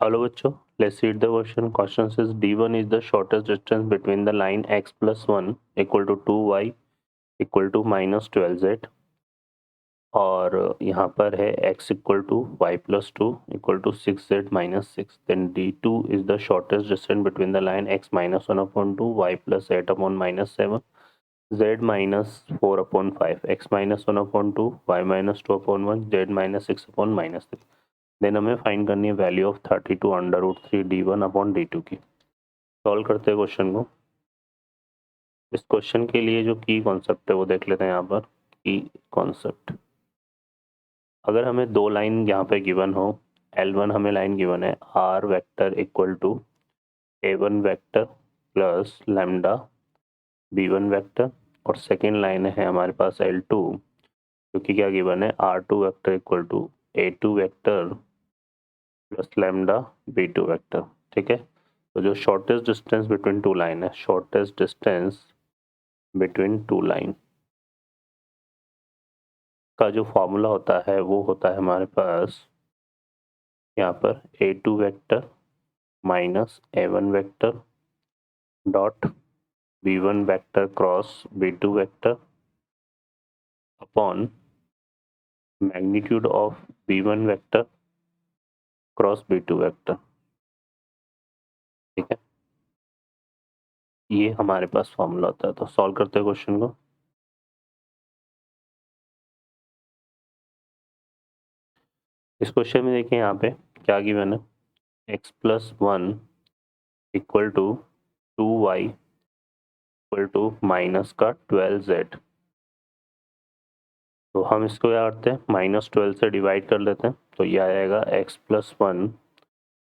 Hello बच्चों, let's read the question. Question says D1 is the shortest distance between the line x plus 1 equal to 2y equal to minus 12z और यहाँ पर है x equal to y plus 2 equal to 6z minus 6. Then D2 is the shortest distance between the line x minus 1 upon 2, y plus 8 upon minus 7, z minus 4 upon 5, x minus 1 upon 2, y minus 2 upon 1, z minus 6 upon minus 3. Then हमें find करनी है value of 32 under root 3 D1 upon D2 की. Solve करते हैं question को. इस question के लिए जो की कॉन्सेप्ट है वो देख लेते हैं. यहाँ पर की कॉन्सेप्ट, अगर हमें दो लाइन यहाँ पे गिवन हो, L1 हमें लाइन गिवन है R vector equal to A1 vector plus lambda B1 vector, और सेकेंड लाइन है हमारे पास L2 क्योंकि क्या गिवन है R2 vector equal to A2 vector plus lambda B2 vector. ठीक है, तो जो shortest distance between two line है, shortest distance between two line का जो फॉर्मूला होता है वो होता है हमारे पास यहाँ पर A2 vector minus A1 vector dot B1 vector cross B2 vector upon magnitude of B1 vector cross B2 vector. ठीक है, ये हमारे पास फॉर्मूला होता है. तो सॉल्व करते हैं क्वेश्चन को. इस क्वेश्चन में देखिए यहाँ पे क्या गिवन है, x plus 1 equal to 2y equal to minus का 12z. तो हम इसको क्या करते हैं, माइनस 12 से डिवाइड कर लेते हैं. तो ये आ जाएगा x प्लस 1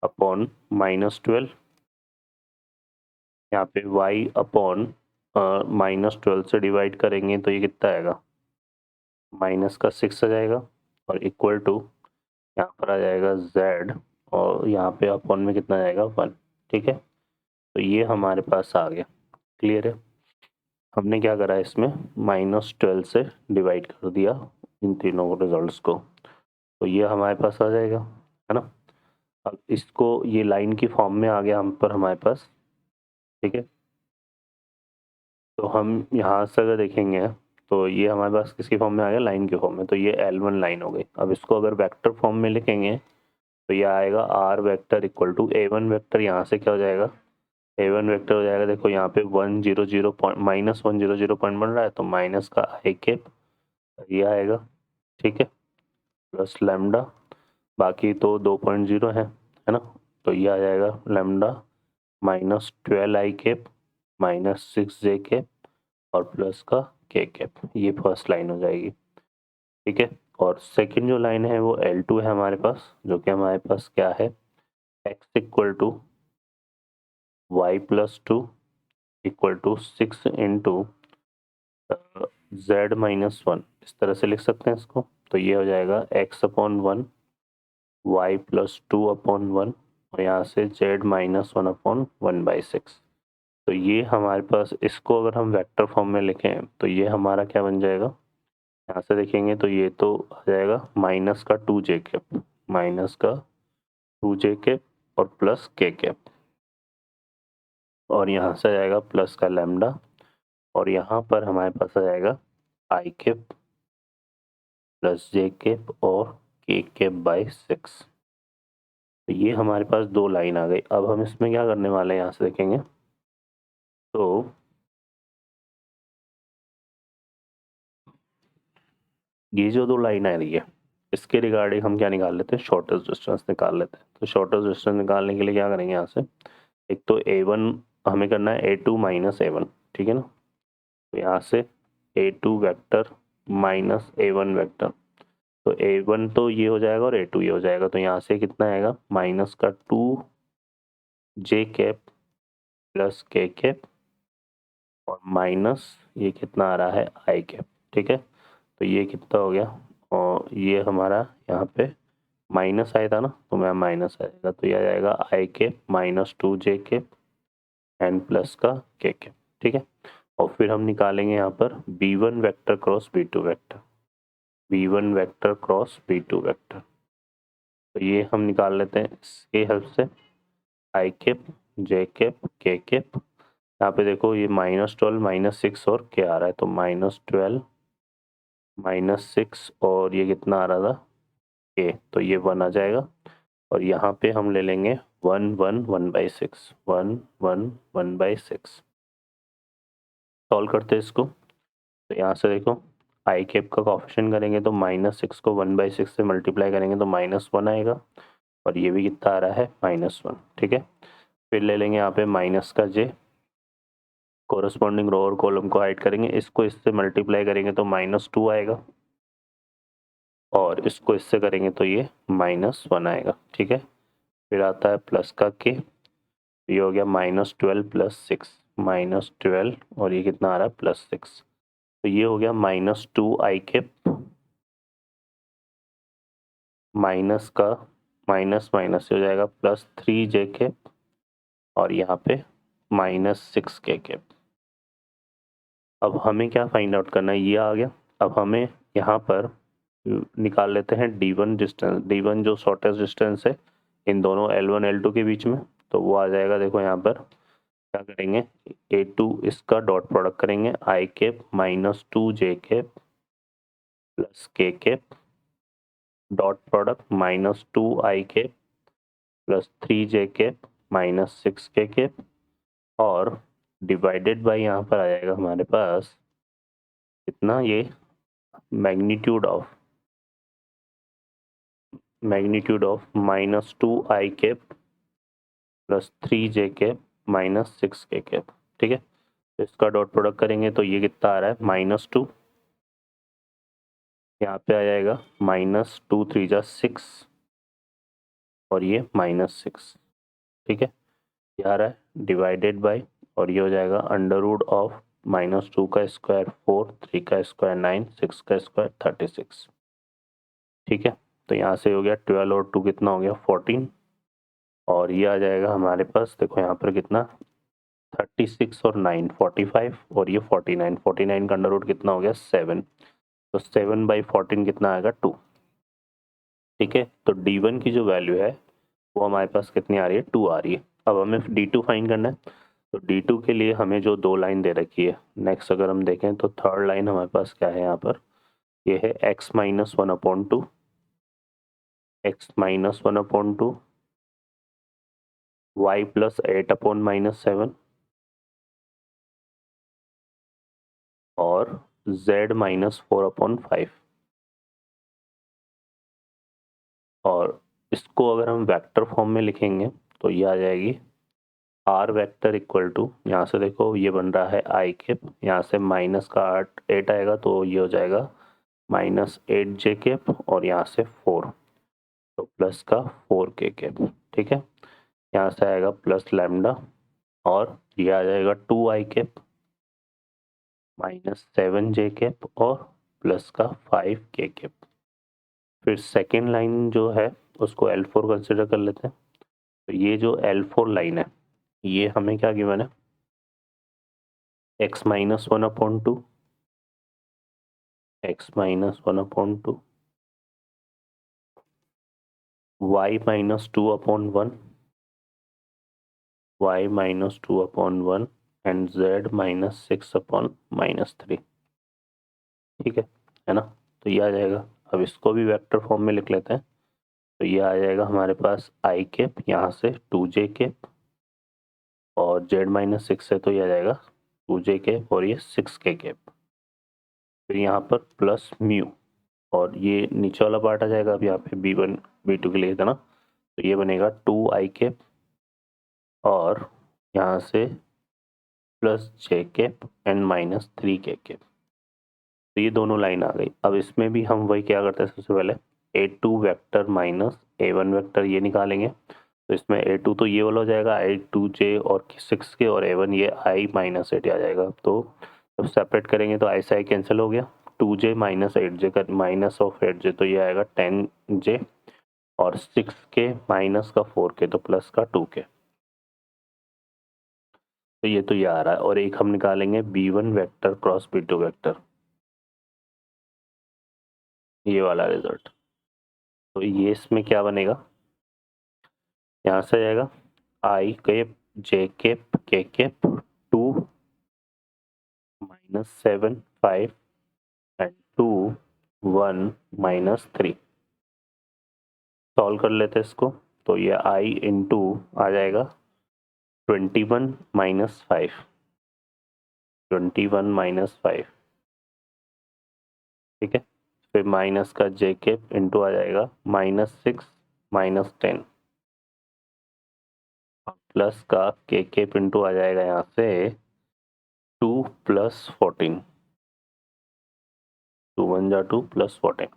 अपॉन माइनस 12. यहाँ पे y अपॉन माइनस 12 से डिवाइड करेंगे तो ये कितना आएगा, माइनस का 6 आ जाएगा, और इक्वल टू यहाँ पर आ जाएगा z, और यहाँ पे अपॉन में कितना आएगा 1. ठीक है, तो ये हमारे पास आ गया. क्लियर है. हमने क्या करा इसमें, माइनस 12 से डिवाइड कर दिया इन तीनों रिजल्ट्स को, तो ये हमारे पास आ जाएगा, है ना. अब इसको ये लाइन की फॉर्म में आ गया हम पर हमारे पास. ठीक है, तो हम यहाँ से अगर देखेंगे तो ये हमारे पास किसकी फॉर्म में आ गया, लाइन की फॉर्म में. तो ये L1 लाइन हो गई. अब इसको अगर वेक्टर फॉर्म में लिखेंगे तो ये आएगा R vector equal to A1 vector. यहाँ से क्या हो जाएगा, A1 वेक्टर हो जाएगा, देखो यहाँ पे 100 पॉइंट माइनस 100 पॉइंट बन रहा है, तो माइनस का आई कैप ये आएगा. ठीक है, प्लस लैम्डा, बाकी तो 2.0 है ना, तो ये आ जाएगा लैम्डा माइनस 12 आई कैप माइनस 6 जे कैप और प्लस का के कैप. ये फर्स्ट लाइन हो जाएगी. ठीक है, और सेकंड जो लाइन है वो L2 है हमारे पास, जो कि हमारे पास क्या है, x equal to Y plus 2 equal to 6 into z minus 1. इस तरह से लिख सकते हैं इसको. तो ये हो जाएगा x upon 1 Y plus 2 upon 1 और यहाँ से z माइनस 1 अपॉन 1/6. तो ये हमारे पास, इसको अगर हम वेक्टर फॉर्म में लिखें तो ये हमारा क्या बन जाएगा, यहाँ से देखेंगे तो ये तो आ जाएगा माइनस का 2j कैप, माइनस का 2j कैप और प्लस k कैप, और यहाँ से आ जाएगा प्लस का लैम्डा, और यहाँ पर हमारे पास आ जाएगा i cap plus J cap और के कैप बाई 6. तो ये हमारे पास दो लाइन आ गई. अब हम इसमें क्या करने वाले हैं, यहाँ से देखेंगे तो ये जो दो लाइन आ रही है इसके रिगार्डिंग हम क्या निकाल लेते हैं, शॉर्टेस्ट डिस्टेंस निकाल लेते हैं. तो शॉर्टेस्ट डिस्टेंस निकालने के लिए क्या करेंगे, यहाँ से एक तो A1 हमें करना है A2 माइनस A1. ठीक है ना, तो यहाँ से A2 vector minus A1 vector, तो A1 तो ये हो जाएगा और A2 ये हो जाएगा. तो यहाँ से कितना आएगा, माइनस का 2j cap plus k cap और माइनस ये कितना आ रहा है आई कैप. ठीक है, तो ये कितना हो गया, और ये हमारा यहाँ पे माइनस आया था ना, तो मैं माइनस आएगा, तो ये आ जाएगा i cap minus 2j cap and plus का k कैप. ठीक है, और फिर हम निकालेंगे यहाँ पर B1 vector cross B2 vector, B1 vector cross B2 vector. तो ये हम निकाल लेते हैं इसके हेल्प से, i cap j cap k cap. यहाँ पे देखो ये -12 -6 और के आ रहा है, तो -12 -6 और ये कितना आ रहा था के, तो ये 1 आ जाएगा। और यहाँ पे हम ले लेंगे 1 1 1/6 1 1 1/6। सॉल्व करते हैं इसको, तो यहाँ से देखो आई कैप का कोफिशिएंट करेंगे तो -6 को 1/6 से मल्टीप्लाई करेंगे तो -1 आएगा, और ये भी कितना आ रहा है -1। ठीक है, फिर ले लेंगे यहाँ पे माइनस का जे, कोरस्पॉन्डिंग रो और कॉलम को हाइड करेंगे, इसको इससे मल्टीप्लाई करेंगे तो -2 आएगा, और इसको इससे करेंगे तो ये -1 आएगा। ठीक है, फिर आता है प्लस का के, ये हो गया -12 + 6 -12, और ये कितना आ रहा है +6, तो ये हो गया -2 आई कैप, माइनस का माइनस माइनस हो जाएगा +3 जे कैप, और यहाँ पे -6 के कैप। अब हमें क्या फाइंड आउट करना है, ये आ गया। अब हमें यहाँ पर निकाल लेते हैं D1 डिस्टेंस, D1 जो शॉर्टेस्ट डिस्टेंस है इन दोनों L1 L2 के बीच में, तो वो आ जाएगा। देखो यहाँ पर क्या करेंगे, A2 इसका डॉट प्रोडक्ट करेंगे, आई कैप -2 जे कैप प्लस के कैप, डॉट प्रोडक्ट -2 आई कैप प्लस 3 जे कैप -6 के कैप, और डिवाइडेड बाय यहाँ पर आ जाएगा हमारे पास कितना, ये magnitude of -2 I cap plus 3 J cap -6 के कैप। ठीक है, तो इसका डॉट प्रोडक्ट करेंगे तो ये कितना आ रहा है -2, यहाँ पे आ जाएगा -2 3 जा 6, और ये -6। ठीक है, ये आ रहा है डिवाइडेड बाय, और ये हो जाएगा √ ऑफ -2 का स्क्वायर 4, 3 का स्क्वायर 9, 6 का स्क्वायर 36। ठीक है, तो यहाँ से हो गया 12 और 2 कितना हो गया 14, और ये आ जाएगा हमारे पास, देखो यहाँ पर कितना 36 और 9 45, और ये 49, 49 का √ कितना हो गया 7, तो 7/14 कितना आएगा 2। ठीक है, तो D1 की जो वैल्यू है वो हमारे पास कितनी आ रही है 2 आ रही है। अब हमें D2 फाइंड करना है, तो D2 के लिए हमें जो 2 लाइन दे रखी है, नेक्स्ट अगर हम देखें तो थर्ड लाइन हमारे पास क्या है यहाँ पर, ये है x - 1/2 x - 1/2 y + 8/-7 और z - 4/5। और इसको अगर हम वेक्टर फॉर्म में लिखेंगे तो ये आ जाएगी r वेक्टर इक्वल टू, यहाँ से देखो ये बन रहा है आई कैप, यहाँ से माइनस का 8 आएगा तो ये हो जाएगा -8 जे कैप, और यहाँ से 4, तो प्लस का 4 के कैप। ठीक है, यहाँ से आएगा प्लस लैम्डा, और ये आ जाएगा 2 आई कैप -7 जे कैप, और प्लस का 5 के कैप। फिर सेकेंड लाइन जो है उसको L4 कंसिडर कर लेते हैं, तो ये जो L4 लाइन है ये हमें क्या गिवन है, x - 1/2 x - 1/2 y - 2/1 y - 2/1 and z -6/-3। ठीक है ना, तो ये आ जाएगा। अब इसको भी वेक्टर फॉर्म में लिख लेते हैं, तो ये आ जाएगा हमारे पास आई कैप, यहाँ से 2 जे कैप, और z -6 है तो ये आ जाएगा 2 जे कैप, और ये 6 के कैप। फिर यहाँ पर प्लस म्यू, और ये नीचे वाला पार्ट आ जाएगा। अब यहाँ पे B1 B2 के लिए था ना, तो ये बनेगा 2 आई कैप, और यहाँ से प्लस जे कैप एंड -3 के कैप। तो ये दोनों लाइन आ गई। अब इसमें भी हम वही क्या करते हैं, सबसे पहले A2 vector minus A1 vector ये निकालेंगे, तो इसमें A2 तो ये वाला हो जाएगा I2J और 6 के, और A1 ये I - 8 आ जाएगा। तो जब सेपरेट करेंगे तो I से I कैंसिल हो गया, 2J - 8J का माइनस ऑफ 8J, तो ये आएगा 10J, और 6 के माइनस का 4 के, तो प्लस का 2 के। तो ये आ रहा है, और एक हम निकालेंगे B1 vector cross B2 vector, ये वाला रिजल्ट। तो ये इसमें क्या बनेगा, यहाँ से आएगा आई cap j cap k cap 2 -7 5 and 2 1 -3। Solve कर लेते हैं इसको। तो ये आई इंटू आ जाएगा 21 -5, 21 -5, ठीक है। फिर माइनस का जे कैप इंटू आ जाएगा -6 -10, प्लस का के कैप इंटू आ जाएगा यहाँ से 2 + 14, 2 1 जा 2 + 14।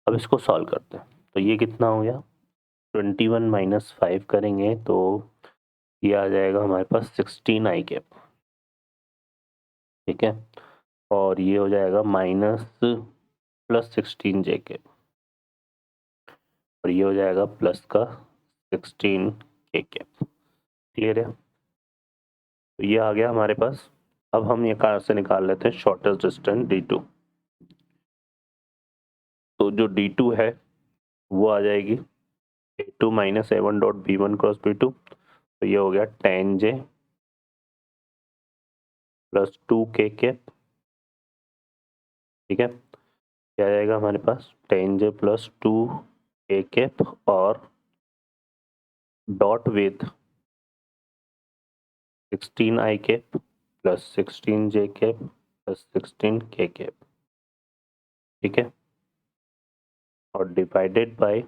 अब इसको सॉल्व करते हैं। तो ये कितना हो गया, 21 -5 करेंगे तो ये आ जाएगा हमारे पास 16 आई कैप, ठीक है। और ये हो जाएगा -+16 जे कैप, और ये हो जाएगा प्लस का 16 के कैप। क्लियर है। तो ये आ गया हमारे पास। अब हम ये कहाँ से निकाल लेते हैं, शॉर्टेस्ट डिस्टेंस D2। तो जो D2 है वो आ जाएगी A2 - A1 dot B1 cross B2। तो ये हो गया 10J + 2 के कैप, ठीक है। क्या आ जाएगा हमारे पास 10J + 2 के कैप और dot with 16 I cap + 16 J cap + 16 के कैप, ठीक है। और डिवाइडेड बाय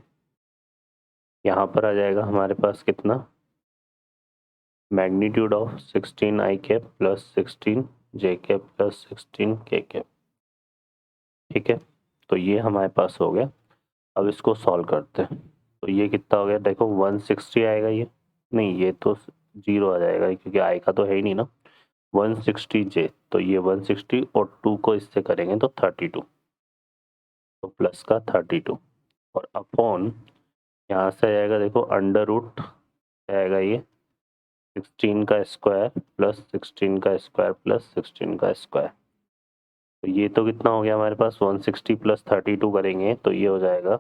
यहाँ पर आ जाएगा हमारे पास कितना, magnitude of 16 I cap + 16 J cap + 16 के कैप, ठीक है। तो ये हमारे पास हो गया। अब इसको सॉल्व करते हैं। तो ये कितना हो गया, देखो 160 आएगा, ये नहीं, ये तो 0 आ जाएगा क्योंकि आई का तो है ही नहीं ना। 160J, तो ये 160 और 2 को इससे करेंगे तो 32, तो प्लस का 32 और अपॉन यहाँ से आएगा, देखो अंडर रूट आएगा ये 16 का स्क्वायर + 16 का स्क्वायर + 16 का स्क्वायर। तो ये तो कितना हो गया हमारे पास, 160 + 32 करेंगे तो ये हो जाएगा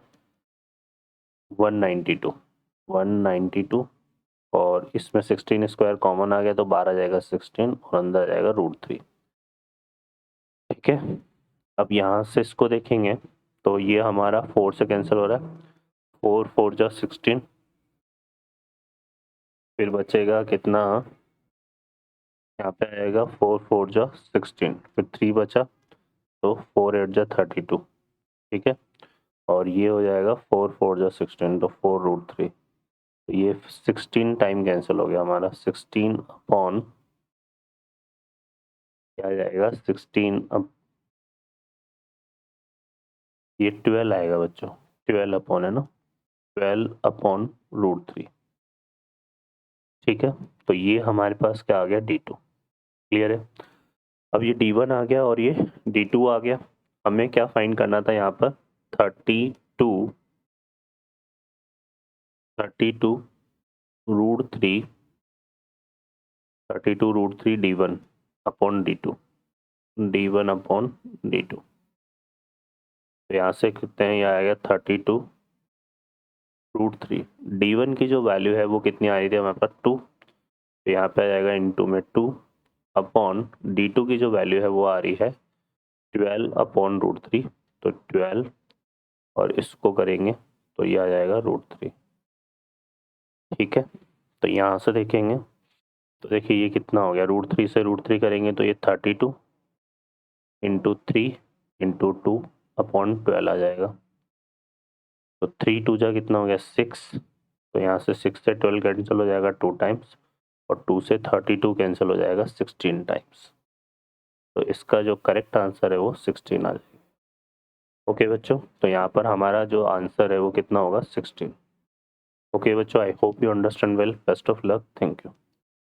192, 192। और इसमें 16 स्क्वायर कॉमन आ गया तो बाहर आ जाएगा 16 और अंदर आ जाएगा √3, ठीक है। अब यहाँ से इसको देखेंगे तो ये हमारा 4 से कैंसिल हो रहा है, 4 4 जा 16, फिर बचेगा कितना, यहाँ पे आएगा 4 4 जा 16, फिर 3 बचा तो 4 8 जा 32, ठीक है। और ये हो जाएगा 4 4 जा 16 तो 4√3। तो ये 16 टाइम कैंसिल हो गया हमारा, 16 अपॉन क्या आ जाएगा 16 अब ये 12 आएगा बच्चों, 12 अपॉन है ना, 12 अपॉन √3, ठीक है। तो ये हमारे पास क्या आ गया, D2। क्लियर है। अब ये D1 आ गया और ये D2 आ गया। हमें क्या फाइंड करना था यहाँ पर, 32 √3 D1 upon D2, D1 upon D2। तो यहाँ से कितने हैं, ये आएगा 32 √3। D1 की जो वैल्यू है वो कितनी आ रही थी हमारे पास 2, तो यहाँ पे आ जाएगा इनटू में 2 अपॉन D2 की जो वैल्यू है वो आ रही है 12 अपॉन √3, तो 12 और इसको करेंगे तो ये आ जाएगा √3, ठीक है। तो यहाँ से देखेंगे तो देखिए ये कितना हो गया, √3 से √3 करेंगे तो ये 32 इंटू 3 इंटू 2 अपॉन 12 आ जाएगा। तो 3 2 जा कितना हो गया 6, तो यहाँ से 6 से 12 कैंसिल हो जाएगा 2 टाइम्स और 2 से 32 कैंसिल हो जाएगा 16 टाइम्स। तो इसका जो करेक्ट आंसर है वो 16 आ जाएगा। ओके बच्चों, तो यहाँ पर हमारा जो आंसर है वो कितना होगा 16। ओके बच्चों, I hope you understand well, best of luck, thank you.